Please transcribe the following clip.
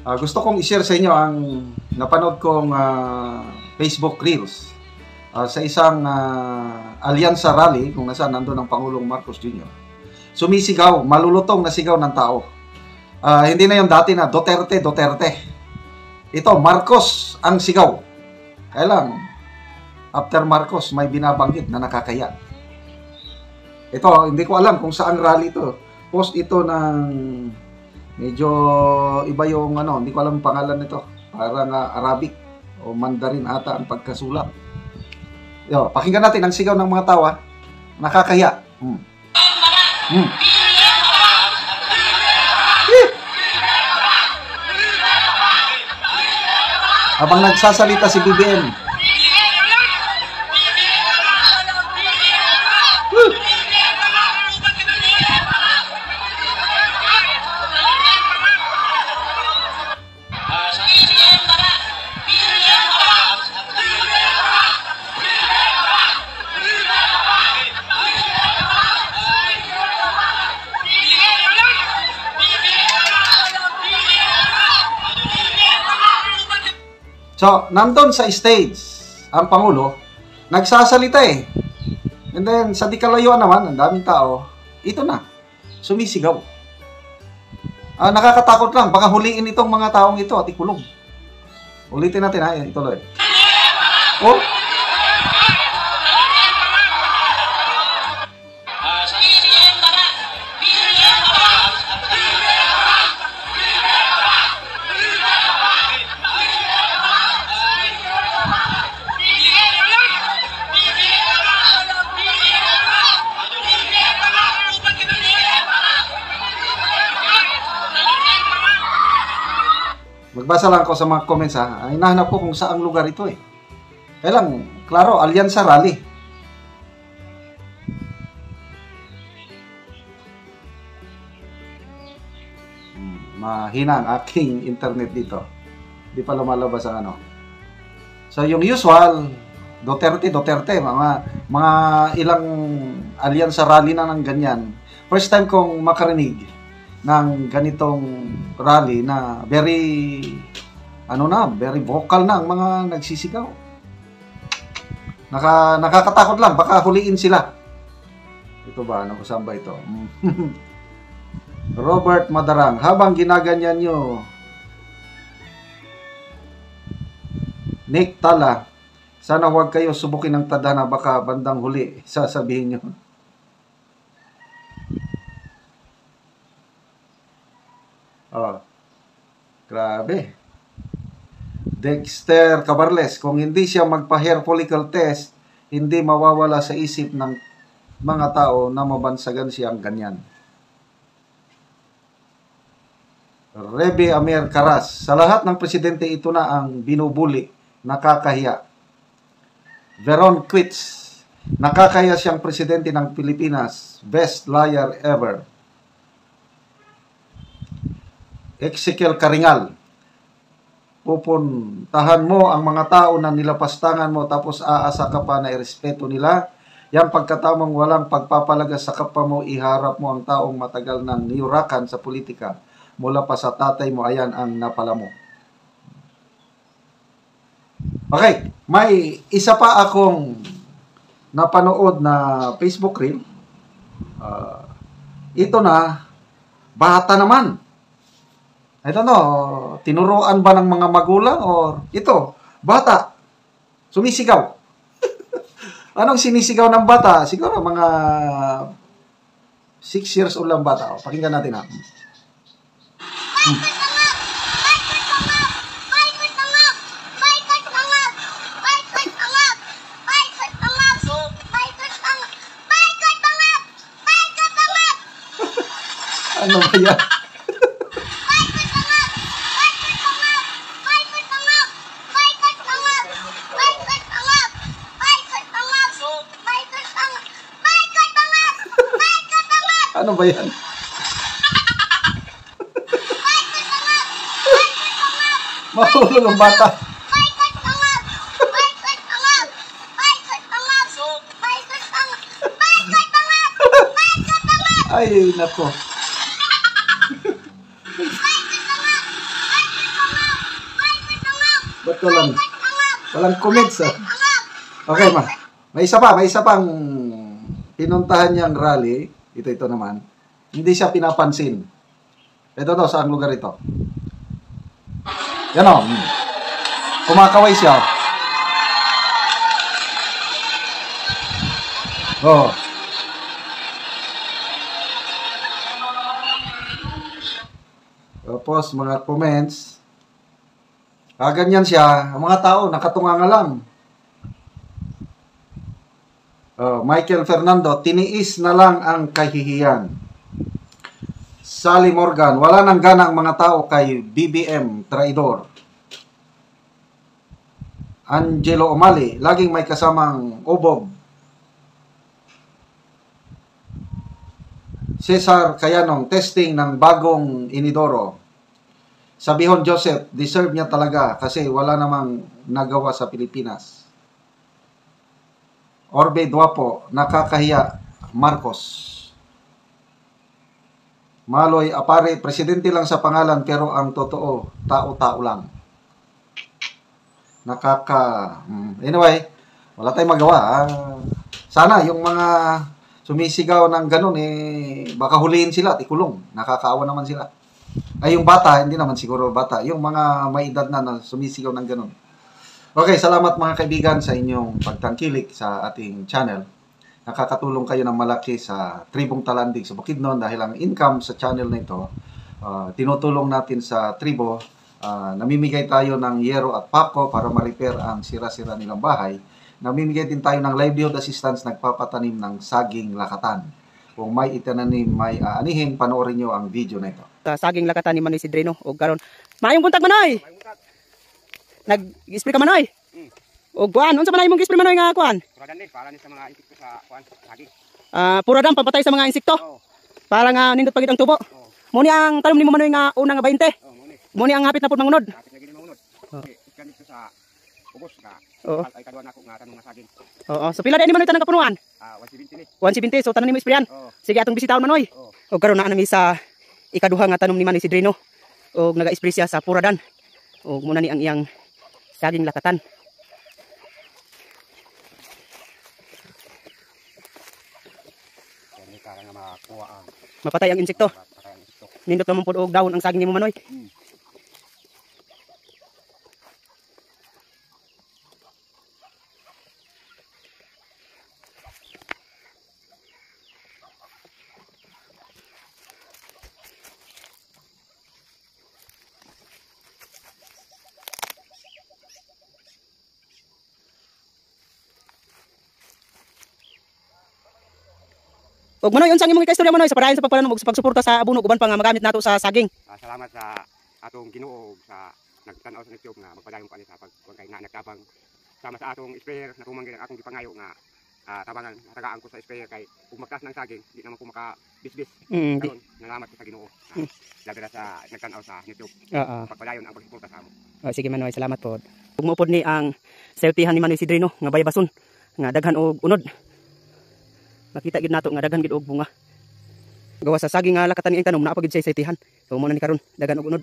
Gusto kong i-share sa inyo ang napanood kong Facebook Reels sa isang alyansa rally kung nasaan nandun ang Pangulong Marcos Jr. Sumisigaw, malulutong na sigaw ng tao. Hindi na yung dati na Duterte, Duterte. Ito, Marcos ang sigaw. Kaya lang, after Marcos, may binabanggit na nakakaya. Ito, hindi ko alam kung saan rally ito. Post ito ng medyo iba yung hindi ko alam pangalan nito. Parang Arabic o Mandarin ata ang pagkasulat. Yo, pakinggan natin ang sigaw ng mga tao. Nakakaya. Habang nagsasalita si BBM. So, nandun sa stage, ang Pangulo, nagsasalita eh. And then, sa di kalayuan naman, ang daming tao, ito na, sumisigaw. Nakakatakot lang, baka huliin itong mga taong ito at ikulong. Ulitin natin ituloy. Oh? Magbasa lang ako sa mga comments hinahanap ko kung saang lugar ito eh. Kaya lang, klaro, alyansa rally. Mahina ang aking internet dito. Hindi pa lumalabas ang So yung usual, Duterte, mga ilang alyansa rally na ng ganyan. First time kong makarinig ng ganitong rally na very vocal na ang mga nagsisigaw. Nakakatakot lang, baka huliin sila. Ito ba? Saan ba ito? Robert Madarang, habang ginaganyan nyo, Nick Tala, sana huwag kayo subukin ng tadhana, baka bandang huli, sasabihin nyo. Grabe. Dexter Cabarles, kung hindi siya magpa-hair follicle test, hindi mawawala sa isip ng mga tao na mabansagan siyang ganyan. Rebe Amir Caras, sa lahat ng presidente ito na ang binubuli, nakakahiya. Veron Quits, nakakahiya siyang presidente ng Pilipinas, best liar ever. Ezekiel Karingal, pupuntahan mo ang mga tao na nilapastangan mo tapos aasa ka pa na irespeto nila. Yang pagkatamang walang pagpapalaga sa kapwa mo, iharap mo ang taong matagal nang niyurakan sa politika. Mula pa sa tatay mo, ayan ang napala mo. Okay, may isa pa akong napanood na Facebook reel. Ito na, bata naman. I don't know, tinuruan ba ng mga magulang or ito, bata, sumisigaw. Anong sinisigaw ng bata? Siguro mga 6 years old lang bata. Pakinggan natin Ano ba yan? Ano ba yan? Mahulog ang bata. Ay, nako. Walang comments. Okay, may isa pang pinuntahan niyang rally. Ito naman. Hindi siya pinapansin. Ito saang lugar ito? Yan o. Kumakaway siya. Oh. Tapos, mga comments. Ganyan siya. Ang mga tao, nakatunganga lang. Michael Fernando, tiniis na lang ang kahihiyan. Sally Morgan, wala nang gana ang mga tao kay BBM, traidor. Angelo Omali, laging may kasamang ubog. Cesar Cayanong, testing ng bagong inidoro. Sabihon Joseph, deserve niya talaga kasi wala namang nagawa sa Pilipinas. Orbe Duapo, nakakahiya, Marcos. Maloy Apare, presidente lang sa pangalan pero ang totoo, tao-tao lang. Anyway, wala tayong magawa. Sana yung mga sumisigaw ng ganun, baka huliin sila at ikulong. Nakakaawa naman sila. Ay, yung bata, hindi naman siguro bata. Yung mga may edad na sumisigaw ng ganun. Okay, salamat mga kaibigan sa inyong pagtangkilik sa ating channel. Nakakatulong kayo ng malaki sa Tribong Talandig sa Bukidnon dahil ang income sa channel na ito, tinutulong natin sa tribo. Namimigay tayo ng yero at pako para ma-repair ang sira-sira nilang bahay. Namimigay din tayo ng livelihood assistance, nagpapatanim ng saging lakatan. Kung may itananim, may anihin, panoorin nyo ang video na ito. Saging lakatan ni Manoy Sidrino o garon. Maayong buntag Manoy. Nag-spray ka Manoy. O kuan, unsa man imong gi-spray Manoy nga kuan? Puradan din para ni sa mga insekto sa kuan, saging. Puradan pampatay sa mga insekto. Para nga nindot pagit ang tubo. Mo ni ang tanom nimo Manoy nga una nga 20. Mo ni ang hapit na pud mangunod. Hapit na gid mangunod. Ikan dito sa ubos ka. Oo. Ay kadwa nako nga tanong nga saging. Oo, so pila din Manoy tanang kapunuan? 170 ni. 170, so tanan nimo isprayan. Sige atong bisitaon Manoy. O karon na nami sa ikaduha nga tanom ni Manoy Sidrino. Og naga-spray siya sa puradan. Og muna ni ang iyang saging lakatan. Kani para nga makuha ang Mapatay ang insekto. patay ang insekto. Nindot naman pud og dawon ang saging nimo Manoy. Og Manoy, unsang imong ikaistorya Manoy sa parayon sa pagpananom ug sa pagsuporta sa abono uban pa nga magamit nato sa saging. Salamat sa atong Ginoo sa nagtan-aw sa YouTube nga magpadayon ko ani sa pagkay nga nagtabang sama sa atong sprayer na tumanggi ang akong gipangayo nga tabangan tagaan ko sa sprayer kay ug magtas ng saging di naman ko makabisbis. Karon salamat sa Ginoo. Labi na sa nagtan-aw sa YouTube. Pagpadayon ang pagsuporta sa amo. Sige Manoy, salamat pod. Ug mo pod ni ang seltihan ni Manoy Sidrino nga bayabason nga daghan og unod. Makita gid nato nga daghan gid og bunga. Gawa sa saging nga lakatan ni tanom naa pa gid siya sa itihan. So mo na ni karon daghan og unod.